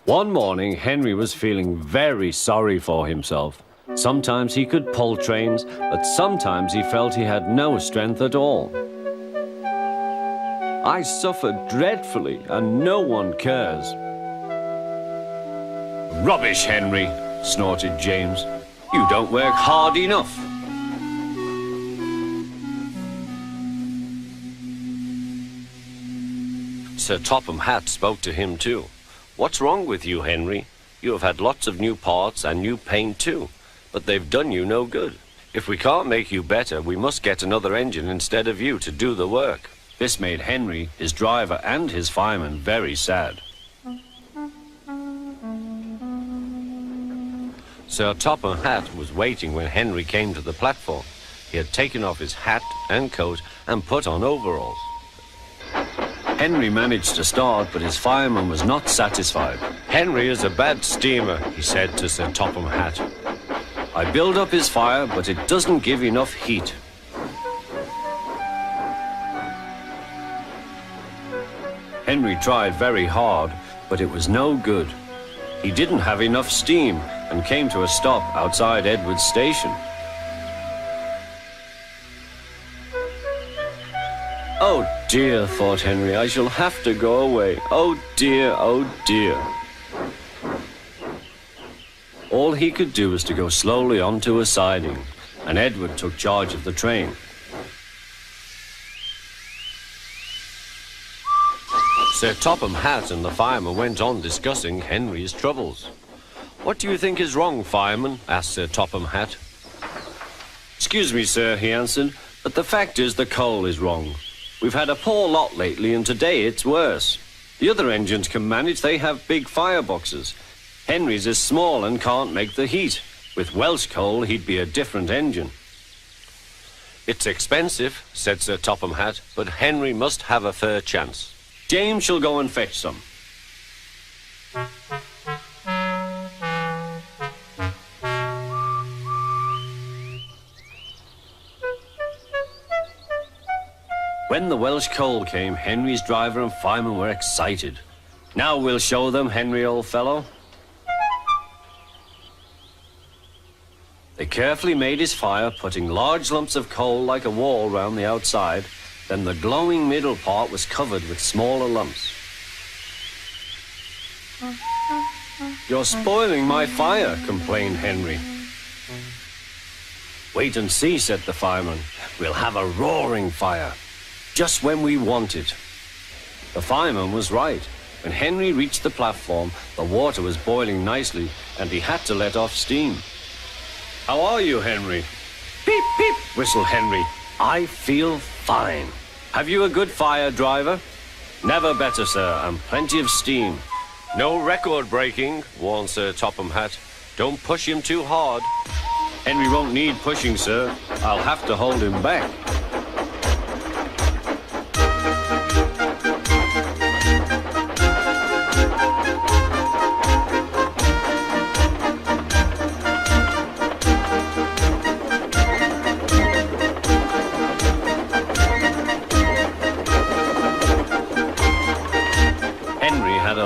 One morning, Henry was feeling very sorry for himself. Sometimes he could pull trains, but sometimes he felt he had no strength at all. I suffer dreadfully, and no one cares. Rubbish, Henry, snorted James. You don't work hard enough. Sir Topham Hatt spoke to him too. What's wrong with you, Henry? You have had lots of new parts and new paint too, but they've done you no good. If we can't make you better, we must get another engine instead of you to do the work. This made Henry, his driver, and his fireman very sad. Sir Topham Hatt was waiting when Henry came to the platform. He had taken off his hat and coat and put on overalls. Henry managed to start, but his fireman was not satisfied. Henry is a bad steamer, he said to Sir Topham Hatt. I build up his fire, but it doesn't give enough heat. Henry tried very hard, but it was no good. He didn't have enough steam and came to a stop outside Edward's station. Oh dear, thought Henry, I shall have to go away. Oh dear, oh dear. All he could do was to go slowly onto a siding, and Edward took charge of the train. Sir Topham Hatt and the fireman went on discussing Henry's troubles. What do you think is wrong, fireman? Asked Sir Topham Hatt. Excuse me, sir, he answered, but the fact is the coal is wrong. We've had a poor lot lately, and today it's worse. The other engines can manage, they have big fireboxes. Henry's is small and can't make the heat. With Welsh coal, he'd be a different engine. It's expensive, said Sir Topham Hatt, but Henry must have a fair chance. James shall go and fetch some. When the Welsh coal came, Henry's driver and fireman were excited. Now we'll show them, Henry, old fellow. They carefully made his fire, putting large lumps of coal like a wall round the outside. Then the glowing middle part was covered with smaller lumps. You're spoiling my fire, complained Henry. Wait and see, said the fireman. We'll have a roaring fire. Just when we want it. The fireman was right. When Henry reached the platform, the water was boiling nicely, and he had to let off steam. How are you, Henry? Beep, beep, whistled Henry. I feel fine. Have you a good fire, driver? Never better, sir, and plenty of steam. No record breaking, warned Sir Topham Hatt. Don't push him too hard. Henry won't need pushing, sir. I'll have to hold him back.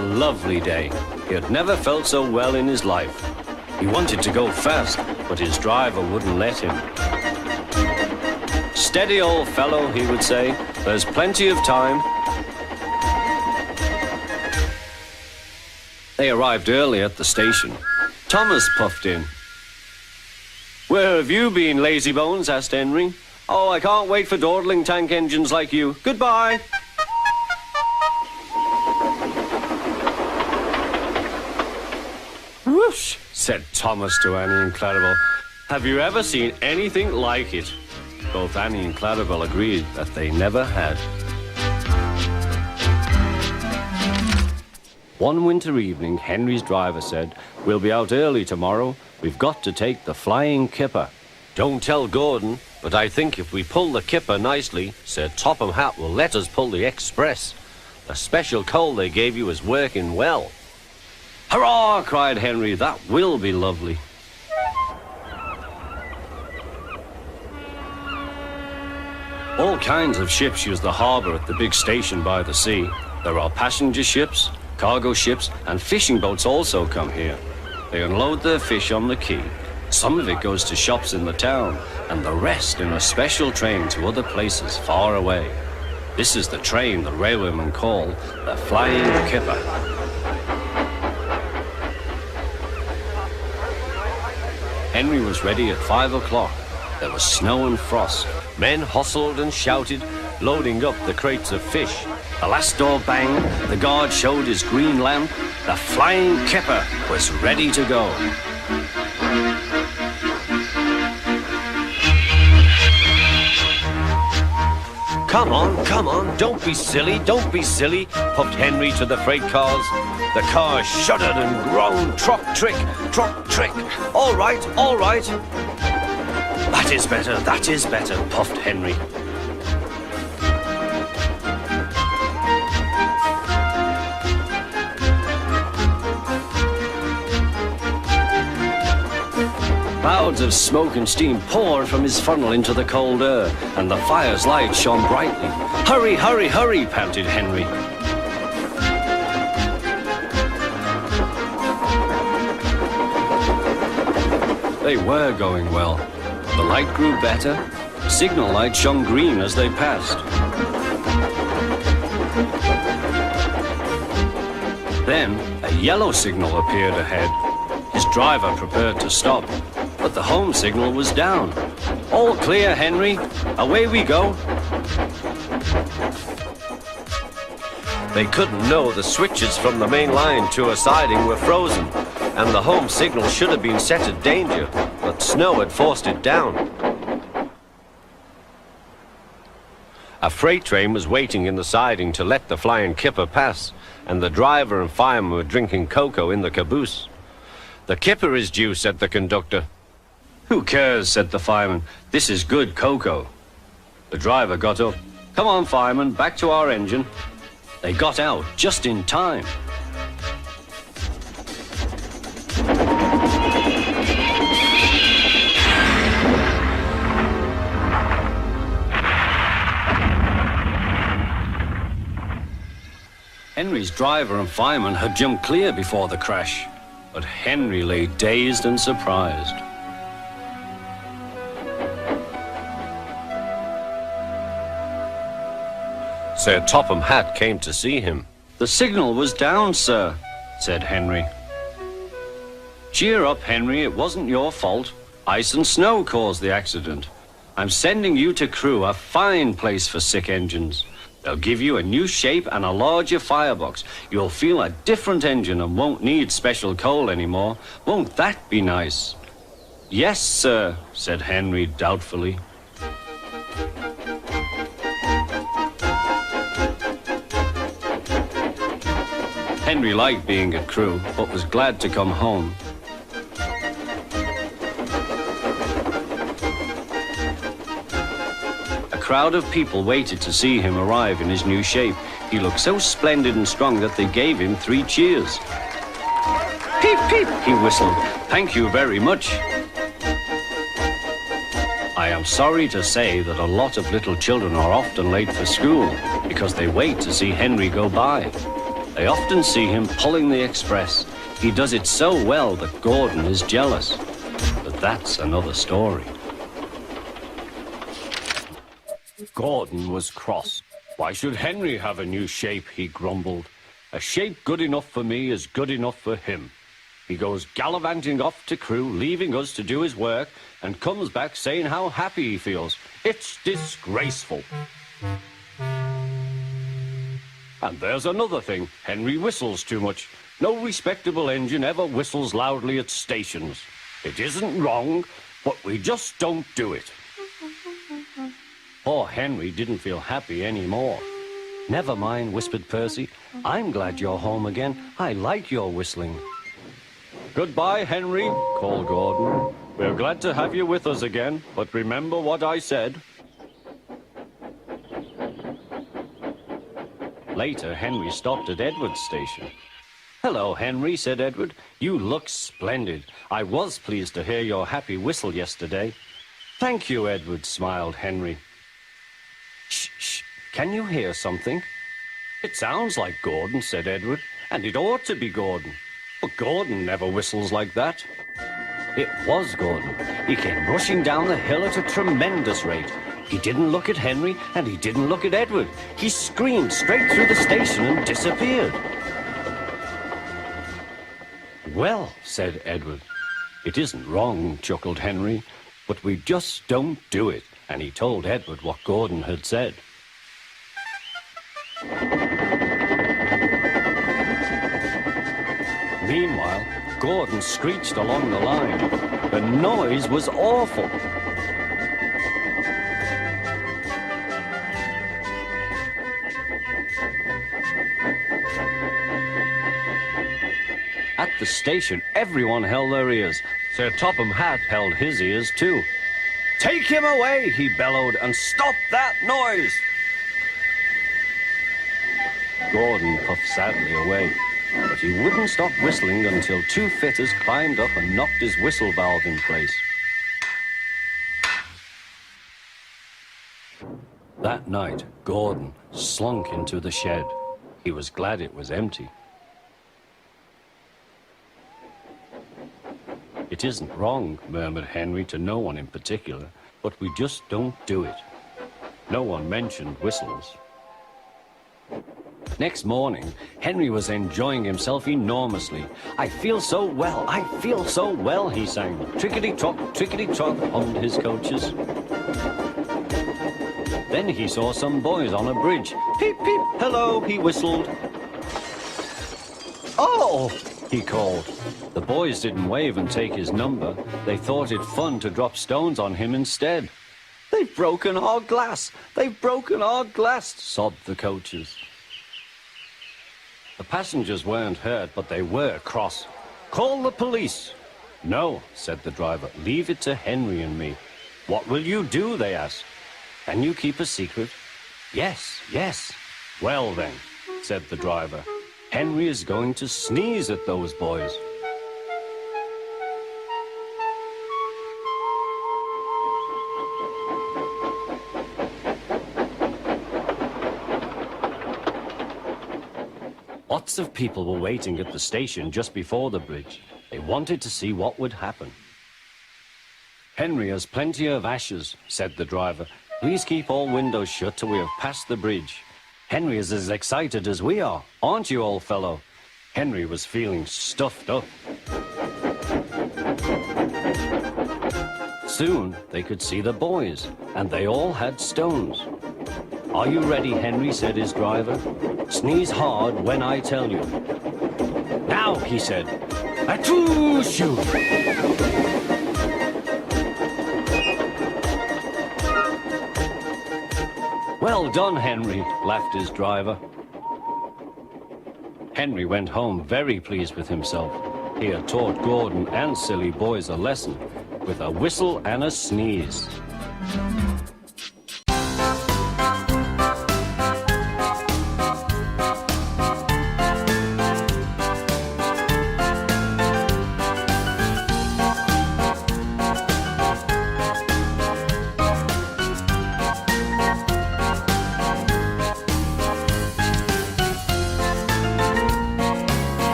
Lovely day. He had never felt so well in his life. He wanted to go fast, but his driver wouldn't let him. Steady, old fellow, he would say. There's plenty of time. They arrived early at the station. Thomas puffed in. Where have you been, lazybones? Asked Henry. Oh, I can't wait for dawdling tank engines like you. Goodbye. Whoosh, said Thomas to Annie and Clarabel. Have you ever seen anything like it? Both Annie and Clarabel agreed that they never had. One winter evening, Henry's driver said, We'll be out early tomorrow. We've got to take the flying kipper. Don't tell Gordon, but I think if we pull the kipper nicely, Sir Topham Hatt will let us pull the express. The special coal they gave you is working well. Hurrah! Cried Henry. That will be lovely. All kinds of ships use the harbour at the big station by the sea. There are passenger ships, Cargo ships and fishing boats also come here. They unload their fish on the quay. Some of it goes to shops in the town, and the rest in a special train to other places far away. This is the train the railwaymen call the Flying Kipper. Henry was ready at 5 o'clock. There was snow and frost. Men hustled and shouted, loading up the crates of fish. The last door banged, the guard showed his green lamp. The Flying Kipper was ready to go. Come on, don't be silly, puffed Henry to the freight cars. The cars shuddered and groaned, trock, trick, all right. That is better, puffed Henry. Clouds of smoke and steam poured from his funnel into the cold air, and the fire's light shone brightly. Hurry, panted Henry. They were going well. The light grew better. Signal light shone green as they passed. Then a yellow signal appeared ahead. His driver prepared to stop, but the home signal was down. All clear, Henry. Away we go. They couldn't know the switches from the main line to a siding were frozen, and the home signal should have been set at danger, but snow had forced it down. A freight train was waiting in the siding to let the Flying Kipper pass, and the driver and fireman were drinking cocoa in the caboose. "The Kipper is due," said the conductor. "Who cares?" said the fireman. "This is good cocoa." The driver got up. "Come on, fireman, back to our engine." They got out just in time. Henry's driver and fireman had jumped clear before the crash, but Henry lay dazed and surprised. Sir Topham Hatt came to see him. "The signal was down, sir," said Henry. "Cheer up, Henry, it wasn't your fault. Ice and snow caused the accident. I'm sending you to Crewe, a fine place for sick engines. They'll give you a new shape and a larger firebox. You'll feel a different engine and won't need special coal anymore. Won't that be nice?" "Yes, sir," said Henry doubtfully. Henry liked being at Crewe, but was glad to come home. A crowd of people waited to see him arrive in his new shape. He looked so splendid and strong that they gave him 3 cheers. "Peep, peep," he whistled. "Thank you very much." I am sorry to say that a lot of little children are often late for school because they wait to see Henry go by. They often see him pulling the express. He does it so well that Gordon is jealous. But that's another story. Gordon was cross. "Why should Henry have a new shape?" he grumbled. "A shape good enough for me is good enough for him. He goes gallivanting off to Crewe, leaving us to do his work, and comes back saying how happy he feels. It's disgraceful." And there's another thing. Henry whistles too much. No respectable engine ever whistles loudly at stations. It isn't wrong, but we just don't do it. Poor Henry didn't feel happy anymore. "Never mind," whispered Percy. "I'm glad you're home again. I like your whistling." "Goodbye, Henry," called Gordon. "We're glad to have you with us again, but remember what I said." Later, Henry stopped at Edward's station. "Hello, Henry," said Edward. "You look splendid. I was pleased to hear your happy whistle yesterday." "Thank you, Edward," smiled Henry. "Shh, shh. Can you hear something?" "It sounds like Gordon," said Edward. and it ought to be Gordon. But Gordon never whistles like that. It was Gordon. He came rushing down the hill at a tremendous rate. He didn't look at Henry, and he didn't look at Edward. He screamed straight through the station and disappeared. Well, said Edward. It isn't wrong, chuckled Henry, but we just don't do it. And he told Edward what Gordon had said. Meanwhile, Gordon screeched along the line. The noise was awful. At the station, everyone held their ears. Sir Topham Hatt held his ears too. Take him away, he bellowed, and stop that noise! Gordon puffed sadly away, but he wouldn't stop whistling until two fitters climbed up and knocked his whistle valve in place. That night, Gordon slunk into the shed. He was glad it was empty. It isn't wrong, murmured Henry to no one in particular, but we just don't do it. No one mentioned whistles. Next morning, Henry was enjoying himself enormously. I feel so well, he sang. Trickety-trock, hummed his coaches. Then he saw some boys on a bridge. Peep, peep, hello, he whistled. Oh, he called. The boys didn't wave and take his number. They thought it fun to drop stones on him instead. They've broken our glass! They've broken our glass! Sobbed the coaches. The passengers weren't hurt, but they were cross. Call the police! No, said the driver. Leave it to Henry and me. What will you do? They asked. Can you keep a secret? Yes, yes. Well then, said the driver. Henry is going to sneeze at those boys. Lots of people were waiting at the station just before the bridge. They wanted to see what would happen. Henry has plenty of ashes, said the driver. Please keep all windows shut till we have passed the bridge. Henry is as excited as we are, aren't you, old fellow? Henry was feeling stuffed up. Soon they could see the boys, and they all had stones. Are you ready, Henry, said his driver. Sneeze hard when I tell you. Now, he said. Achoo, shoo! Well done, Henry, laughed his driver. Henry went home very pleased with himself. He had taught Gordon and silly boys a lesson with a whistle and a sneeze.